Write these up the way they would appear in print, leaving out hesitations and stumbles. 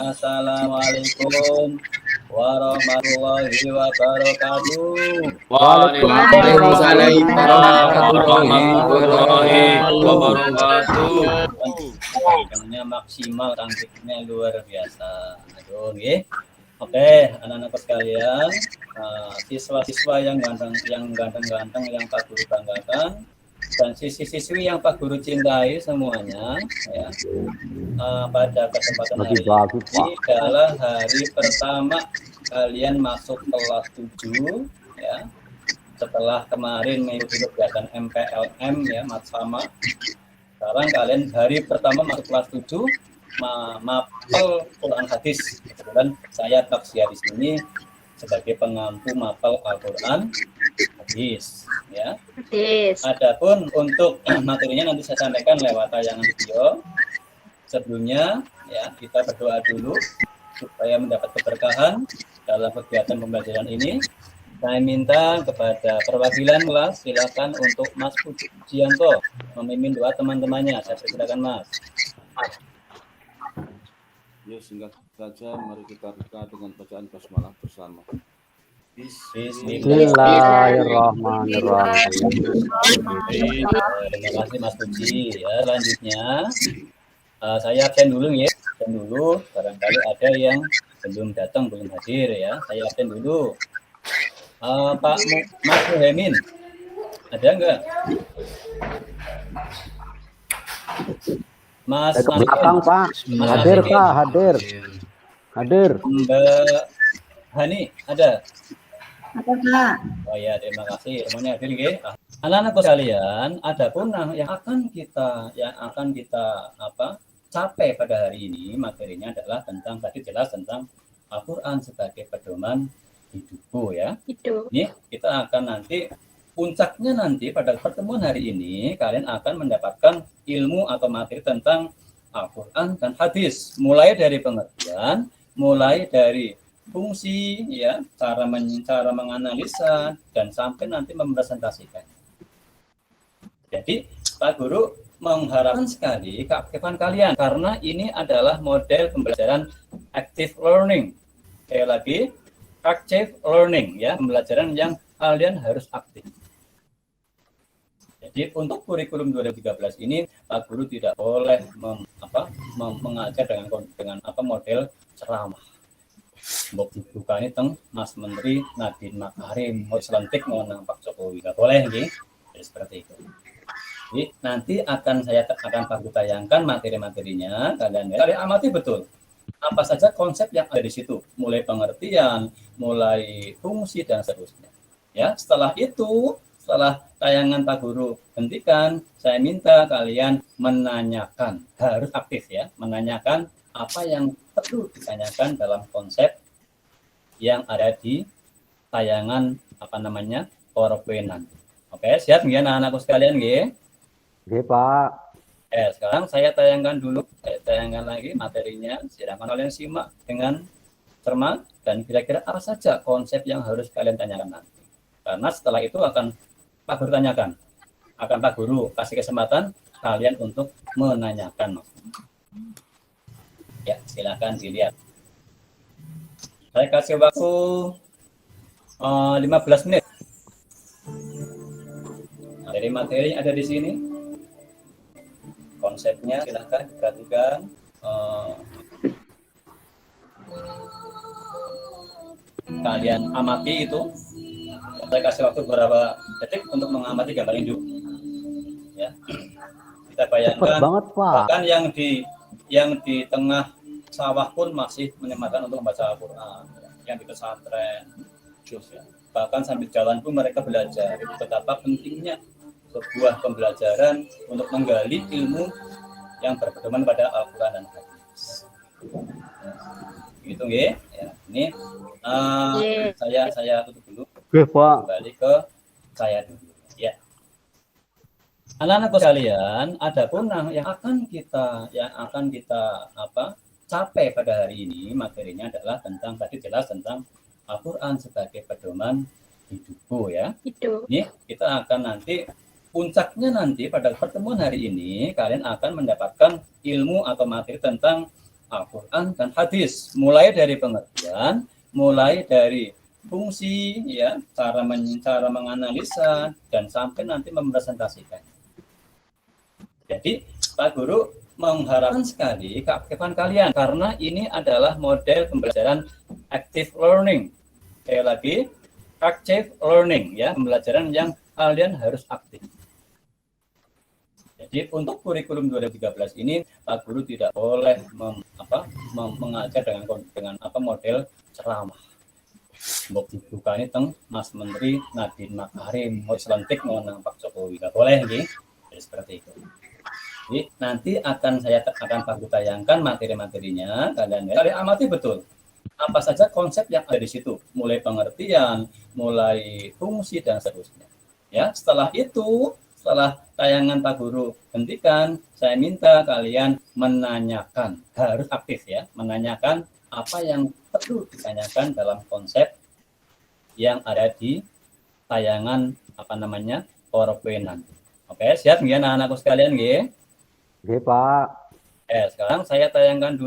Assalamualaikum warahmatullahi wabarakatuh. Waalaikumsalam warahmatullahi wabarakatuh. Cantiknya maksimal, cantiknya luar biasa. Aduh, nggih. Oke, anak-anak sekalian, siswa-siswa yang ganteng-ganteng yang Pak Guru banggakan, dan siswi-siswi yang Pak Guru cintai semuanya, ya. Pada kesempatan hari ini adalah hari pertama kalian masuk kelas 7, ya. Setelah kemarin mengikuti kegiatan MPLM, ya, Matsama. Sekarang kalian hari pertama masuk kelas 7, mapel Quran hadis. Kebetulan saya takziah di sini sebagai pengampu mapel Al-Quran hadis, ya. Adapun untuk materinya nanti saya sampaikan lewat tayangan video. Sebelumnya, ya, kita berdoa dulu supaya mendapat keberkahan dalam kegiatan pembelajaran ini. Saya minta kepada perwakilan kelas, silakan untuk Mas Pujianto memimpin doa teman-temannya. Saya silakan, Mas. Ya, singkat saja, mari kita buka dengan bacaan basmalah bersama. Bismillahirrahmanirrahim. Terima kasih Mas Puji. Ya, selanjutnya saya absen dulu, ya. Absen dulu, barangkali ada yang belum datang, belum hadir, ya. Saya absen dulu. Pak Mas Muhammad, ada enggak? Mas Ke belakang, Pak. Hadir, Pak. Hadir. Mbak Hani, ada? Ada, Pak. Oh ya, terima kasih. Semuanya hadir, nggih. Anak-anak sekalian, adapun yang akan kita capai pada hari ini, materinya adalah tentang, tadi jelas tentang Al-Quran sebagai pedoman hidupku, ya. Ini kita akan nanti, puncaknya nanti pada pertemuan hari ini, kalian akan mendapatkan ilmu atau materi tentang Al-Quran dan hadis. Mulai dari pengertian, mulai dari fungsi, ya, cara menganalisa, dan sampai nanti mempresentasikan. Jadi, Pak Guru mengharapkan sekali keaktifan kalian, karena ini adalah model pembelajaran active learning. Sekali lagi, active learning, ya, pembelajaran yang kalian harus aktif. Jadi untuk kurikulum 2013 ini, Pak Guru tidak boleh mengajar dengan model ceramah. Mbok dibukani teng Mas Menteri Nadine Makarim, mau selentik nang Pak Jokowi, nggak boleh, nggih. Jadi seperti itu. Jadi nanti saya akan Pak Guru tayangkan materi-materinya, kalian amati betul apa saja konsep yang ada di situ, mulai pengertian, mulai fungsi, dan seterusnya. Ya, setelah tayangan Pak Guru hentikan, saya minta kalian menanyakan, harus aktif, ya, menanyakan apa yang perlu ditanyakan dalam konsep yang ada di tayangan PowerPoint nanti. Oke, siap nggih anak-anakku sekalian, nggih? Nggih, Pak. Sekarang saya tayangkan lagi materinya. Silakan kalian simak dengan cermat dan kira-kira apa saja konsep yang harus kalian tanyakan nanti. Karena setelah itu akan Pak Guru tanyakan. Akan Pak Guru kasih kesempatan kalian untuk menanyakan. Ya, silakan dilihat. Saya kasih waktu 15 menit. Materi ada di sini. Konsepnya silakan diperhatikan. Kalian amati itu. Saya kasih waktu beberapa detik untuk mengamati gambar induk. Ya. Kita bayangkan banget, Pak. Bahkan yang di tengah sawah pun masih menyempatkan untuk membaca Al-Quran. Yang di pesantren, ya. Bahkan sambil jalan pun mereka belajar. Itu betapa pentingnya sebuah pembelajaran untuk menggali ilmu yang berpedoman pada Al-Quran dan hadis. Gitu, nggih. Ya, ini saya tutup dulu. Oke, Pak. Kembali ke saya dulu, ya. Anak-anak sekalian, adapun yang akan kita capai pada hari ini, materinya adalah tentang, tadi jelas tentang Al-Quran sebagai pedoman hidupku, ya. Ini kita akan nanti, puncaknya nanti pada pertemuan hari ini, kalian akan mendapatkan ilmu atau materi tentang Al-Quran dan hadis, mulai dari pengertian, mulai dari fungsi, ya, cara menganalisa, dan sampai nanti mempresentasikan. Jadi Pak Guru mengharapkan sekali keaktifan kalian, karena ini adalah model pembelajaran active learning. Sekali lagi, active learning, ya, pembelajaran yang kalian harus aktif. Jadi untuk kurikulum 2013 ini Pak Guru tidak boleh mengajar dengan model ceramah. Mbok dibuka ini teng Mas Menteri Nadiem Makarim mau selentik mengenang Pak Jokowi, nggak boleh nih. Jadi seperti itu. Jadi nanti akan Pak Guru tayangkan materi-materinya, kalian amati betul apa saja konsep yang ada di situ, mulai pengertian, mulai fungsi dan seterusnya. Ya, setelah tayangan Pak Guru hentikan, saya minta kalian menanyakan, harus aktif ya, menanyakan apa yang perlu ditanyakan dalam konsep yang ada di tayangan PowerPoint nanti. Oke, siap nggih anak-anakku sekalian nggih? Nggih, Pak. Sekarang saya tayangkan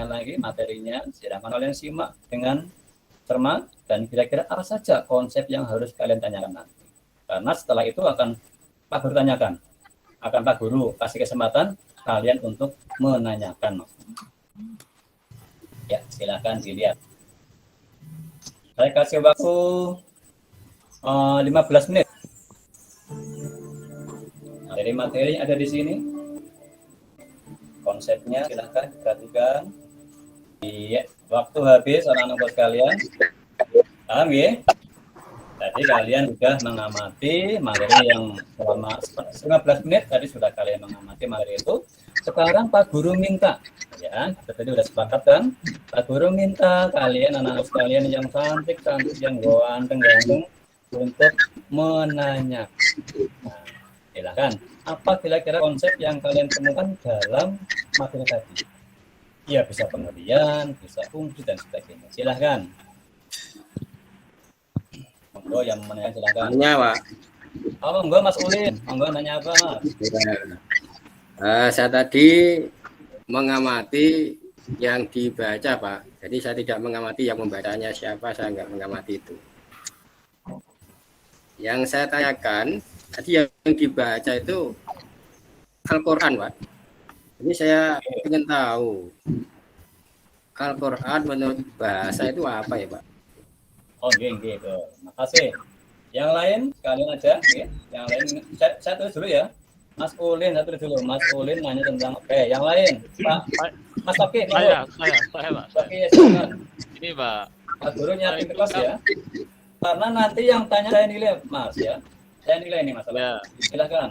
lagi materinya, silakan kalian simak dengan cermat dan kira-kira apa saja konsep yang harus kalian tanyakan nanti. Karena setelah itu akan Pak Guru tanyakan, akan Pak Guru kasih kesempatan kalian untuk menanyakan. Ya, silakan dilihat. Saya kasih waktu 15 menit. Materi ada di sini. Konsepnya silakan diperhatikan. Iya, waktu habis anak-anak sekalian. Paham ya? Tadi kalian sudah mengamati materi yang selama 15 menit tadi sudah kalian mengamati materi itu. Sekarang Pak Guru minta, ya, tadi sudah sepakat kan? Pak Guru minta kalian anak-anak sekalian yang cantik, yang ganteng untuk menanya. Nah, silakan. Apa kira-kira konsep yang kalian temukan dalam materi tadi? Ya, bisa pengertian, bisa fungsi dan sebagainya. Silakan. Monggo yang menanya silakan. Nanya, Pak. Oh, monggo Mas Ulin. Monggo nanya apa, Mas? Saya tadi mengamati yang dibaca, Pak. Jadi saya tidak mengamati yang membacanya siapa, saya nggak mengamati itu. Yang saya tanyakan, tadi yang dibaca itu Al-Quran, Pak. Ini saya ingin tahu Al-Quran menurut bahasa itu apa ya, Pak? Oh, nggih. Makasih. Yang lain kalian aja, ya. Yang lain saya tulis dulu ya. Mas Ulin satu dulu. Mas Ulin nanya tentang yang lain. Pak Mas Oke, saya Pak. Oke, silakan. Ini Pak. Pak Guru nyatin kelas ya. Karena nanti yang tanya saya nilai, Mas ya. Saya nilai ini masalah. Ya. Silakan.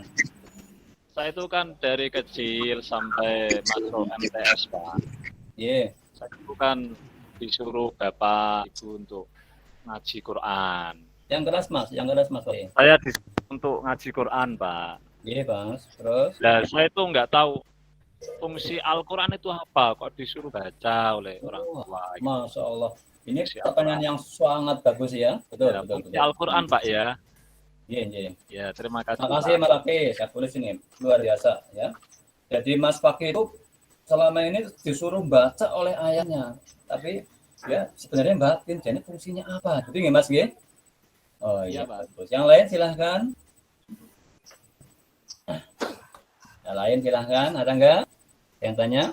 Saya itu kan dari kecil sampai masuk MTS, Pak. Iya. Saya itu kan disuruh Bapak Ibu untuk ngaji Quran. Yang keras Mas. Saya disuruh untuk ngaji Quran, Pak. Iya, Mas. Terus? Nah, saya itu nggak tahu fungsi Al-Quran itu apa, kok disuruh baca oleh orang tua. Gitu. Masya Allah. Ini pertanyaan yang sangat bagus ya. Betul. Al-Quran, Pak ya. Iya. Ya, terima kasih. Terima kasih Mas Fakih. Saya tulis ini luar biasa ya. Jadi Mas Fakih itu selama ini disuruh baca oleh ayahnya, tapi ya sebenarnya batin. Jadi fungsinya apa? Gitu nggak Mas G? Oh iya, bagus. Yang lain silahkan. Yang lain silahkan. Ada nggak yang tanya?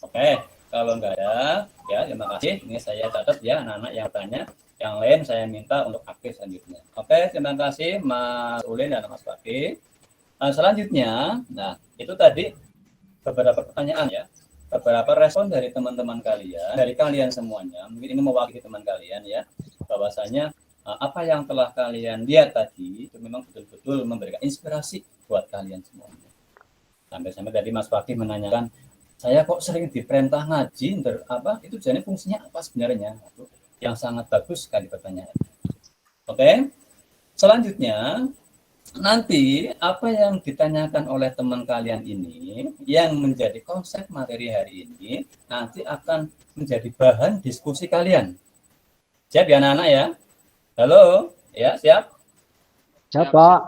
Oke, kalau nggak ada, ya terima kasih. Ini saya catat ya anak-anak yang tanya. Yang lain saya minta untuk aktif selanjutnya. Oke, terima kasih Mas Ulin dan Mas Fakih. Selanjutnya, nah itu tadi beberapa pertanyaan ya, beberapa respon dari teman-teman kalian, dari kalian semuanya. Mungkin ini mewakili teman kalian ya, bahwasanya apa yang telah kalian lihat tadi itu memang betul-betul memberikan inspirasi buat kalian semuanya. Sampai-sampai tadi Mas Fakih menanyakan, saya kok sering diperintah ngaji, itu jadi fungsinya apa sebenarnya? Yang sangat bagus sekali pertanyaan. Oke. Selanjutnya, nanti apa yang ditanyakan oleh teman kalian ini yang menjadi konsep materi hari ini nanti akan menjadi bahan diskusi kalian. Siap ya anak-anak ya? Halo? Ya, siap? Siap, Pak.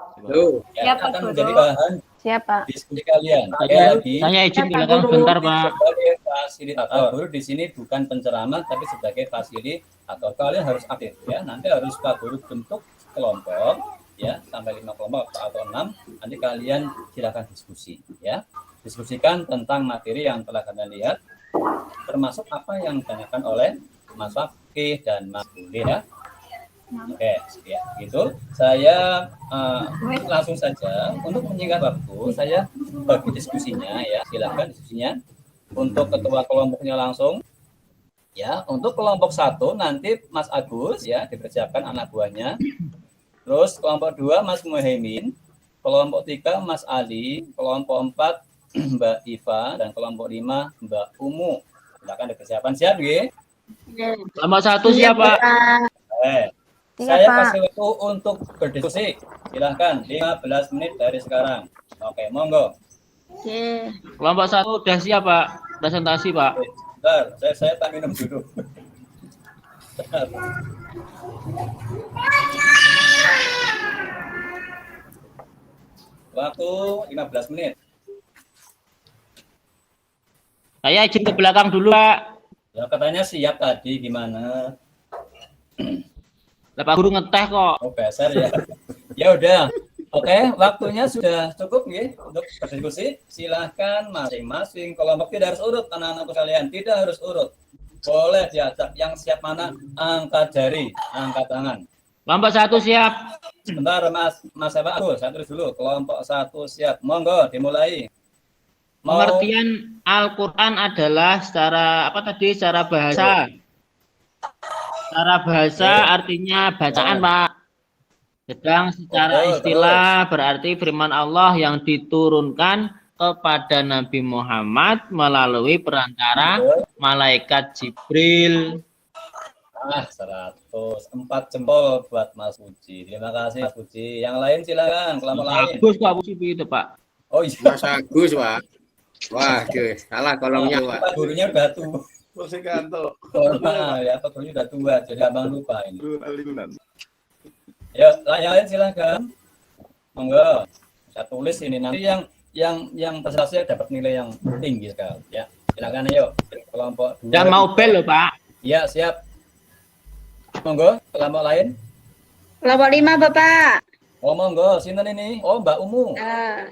Ya, akan menjadi bahan Siapa? Diskusi kalian. Saya izin ke belakang sebentar, Pak. Sebagai fasilitator, guru di sini bukan penceramah tapi sebagai fasilitator. Kalian harus aktif ya. Nanti harus Pak Guru bentuk kelompok ya sampai 5 kelompok atau 6. Nanti kalian silakan diskusi ya. Diskusikan tentang materi yang telah kalian lihat, termasuk apa yang ditanyakan oleh Mas Fakih dan Mas Budi ya. Oke, ya, gitu. Saya langsung saja untuk menyingkat waktu, saya bagi diskusinya ya. Silakan diskusinya. Untuk ketua kelompoknya langsung. Ya, untuk kelompok 1 nanti Mas Agus ya dipersiapkan anak buahnya. Terus kelompok 2 Mas Muhaimin, kelompok 3 Mas Ali, kelompok 4 Mbak Iva dan kelompok 5 Mbak Umu. Silakan dipersiapkan, siap nggih? Kelompok 1 siapa? Saya kasih waktu untuk berdiskusi. Silahkan 15 menit dari sekarang. Oke, monggo. Oke. Kelompok 1 udah siap, Pak. Presentasi, Pak. Bentar, saya tak minum dulu. Bentar. Waktu 15 menit. Saya izin ke belakang dulu, Pak. Ya katanya siap tadi, gimana? Lah Pak Guru ngeteh kok. Oh, besar ya. Ya udah. Oke, waktunya sudah cukup nih untuk berdiskusi. Silahkan masing-masing kelompok, tidak harus urut anak-anakku kalian, tidak harus urut. Boleh diajak yang siap mana angkat jari, angkat tangan. Kelompok 1 siap. Sebentar Mas Eva, saya tulis dulu. Kelompok 1 siap. Monggo dimulai. Pengertian Al-Qur'an adalah secara secara bahasa. Secara bahasa artinya bacaan, Pak. Sedang secara istilah berarti firman Allah yang diturunkan kepada Nabi Muhammad melalui perantara malaikat Jibril. 104 jempol buat Mas Puji. Terima kasih Mas Puji. Yang lain silakan, kelompok lain. Bagus Pak Puji itu, Pak. Oh iya. Mas Agus, Pak. Wah, salah kolomnya, Pak. Pak gurunya udah tua. Kanto. Normal ya, Pak gurunya udah tua, jadi abang lupa ini. Ya, yang lain silakan. Monggo. Saya tulis ini nanti yang presentasi dapat nilai yang tinggi sekali ya. Silakan ayo kelompok 2. Dan mau bel loh, Pak. Ya, siap. Monggo, kelompok lain. Kelompok 5, Bapak. Oh, monggo, sinten ini? Oh, Mbak Umu.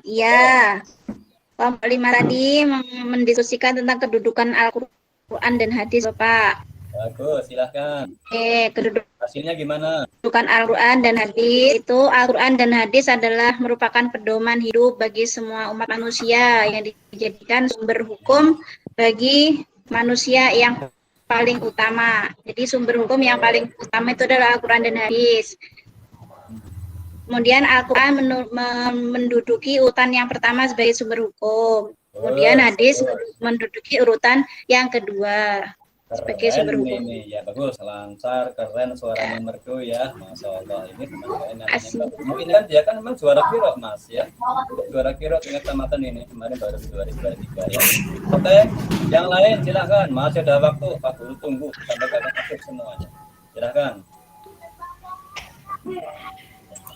Iya. Kelompok 5 tadi mendiskusikan tentang kedudukan Al-Qur'an dan hadis, Bapak. Bagus, silahkan. Hasilnya gimana? Kedudukan Al-Qur'an dan hadis itu, Al-Qur'an dan hadis adalah merupakan pedoman hidup bagi semua umat manusia yang dijadikan sumber hukum bagi manusia yang paling utama. Jadi sumber hukum yang paling utama itu adalah Al-Qur'an dan hadis. Kemudian Al-Qur'an menduduki urutan yang pertama sebagai sumber hukum. Kemudian hadis menduduki urutan yang kedua sebagai sumber hukum. Ini ya bagus, lancar, keren, suaranya merdu ya, Masya Allah. Ini namanya ini kan dia kan memang juara kiro Mas ya, juara kiro tingkat kecamatan ini kemarin baru 2023 ya. Oke, yang lain silakan, masih ada waktu, Pak Guru tunggu sampai kalian aktif semuanya. Silakan.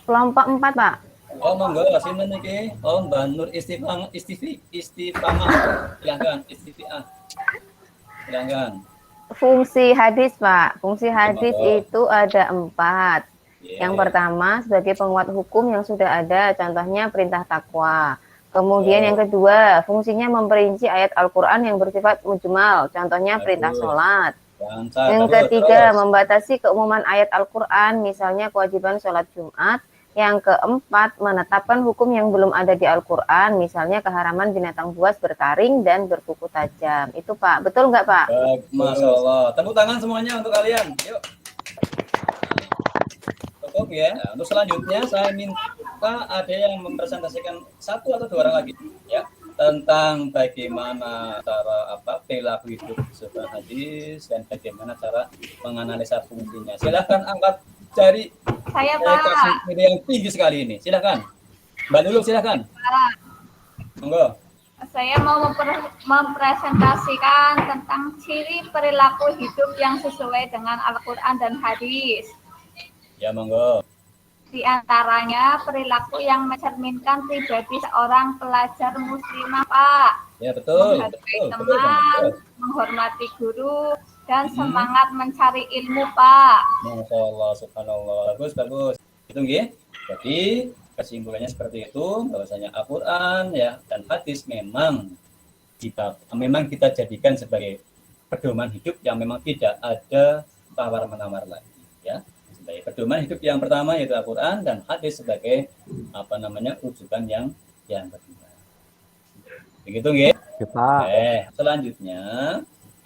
Kelompok 4, Pak. Oh monggo, sinten iki? Oh Mbak Nur Istifamah. Silakan, Istifamah. Silakan. Fungsi hadis, Pak. Fungsi hadis itu ada 4. Yang pertama sebagai penguat hukum yang sudah ada, contohnya perintah takwa. Kemudian yang kedua, fungsinya memperinci ayat Al-Quran yang bersifat mujmal, contohnya perintah sholat. Yang ketiga, membatasi keumuman ayat Al-Quran, misalnya kewajiban sholat Jumat. Yang keempat, menetapkan hukum yang belum ada di Al-Quran, misalnya keharaman binatang buas bertaring dan berkuku tajam. Itu Pak, betul nggak Pak? Masya Allah. Tepuk tangan semuanya untuk kalian. Yuk. Cukup ya. Nah, untuk selanjutnya saya minta ada yang mempresentasikan 1 atau 2 orang lagi, ya, tentang bagaimana cara perilaku hidup sesuai hadis dan bagaimana cara menganalisa fungsinya. Silahkan angkat jari. Saya Pak. Ini yang tinggi sekali ini. Silakan. Mbak Nurul silakan. Monggo. Saya mau mempresentasikan tentang ciri perilaku hidup yang sesuai dengan Al-Quran dan hadis. Ya, monggo. Di antaranya perilaku yang mencerminkan pribadi seorang pelajar muslimah, Pak. Ya, betul. Menghargai Betul. teman, menghormati guru, dan semangat mencari ilmu, Pak. Masya Allah, subhanallah. Bagus. Itu nggih. Jadi kesimpulannya seperti itu, bahwasanya Al-Qur'an ya dan hadis memang kita jadikan sebagai pedoman hidup yang memang tidak ada tawar-menawar lagi, ya. Sebagai pedoman hidup yang pertama yaitu Al-Qur'an dan hadis sebagai rujukan yang kedua. Begitu nggih? Kita Selanjutnya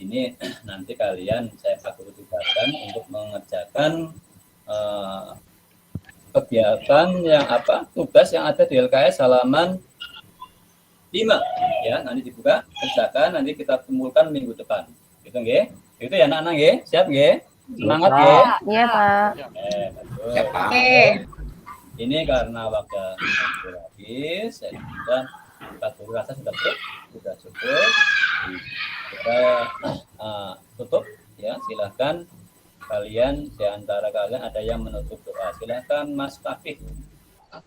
ini nanti kalian Pak Guru tugaskan untuk mengerjakan kegiatan tugas yang ada di LKS halaman 5 ya, nanti dibuka, kerjakan, nanti kita kumpulkan minggu depan. Gitu nggih? Itu ya anak-anak nggih? Siap nggih? Semangat nggih? Iya, Pak. Betul. Oke. Ini karena waktu habis, dan Pak Guru rasa sudah cukup. Kita tutup ya, silahkan kalian di antara kalian ada yang menutup doa. Silahkan Mas Taufik.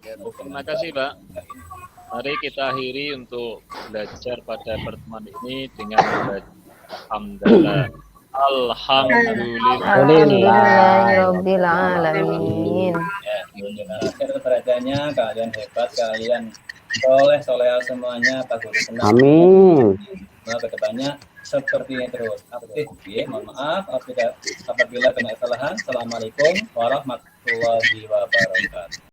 Terima kasih, Pak. Mari kita akhiri untuk belajar pada pertemuan ini dengan membaca Alhamdulillah. Alhamdulillahirabbil alamin. Ya, dengan akhir beradanya kalian hebat, kalian soleh semuanya, Pak Guru senang. amin. Nah, kedepannya seperti ini terus. Mohon maaf apabila kena kesalahan. Assalamualaikum warahmatullahi wabarakatuh.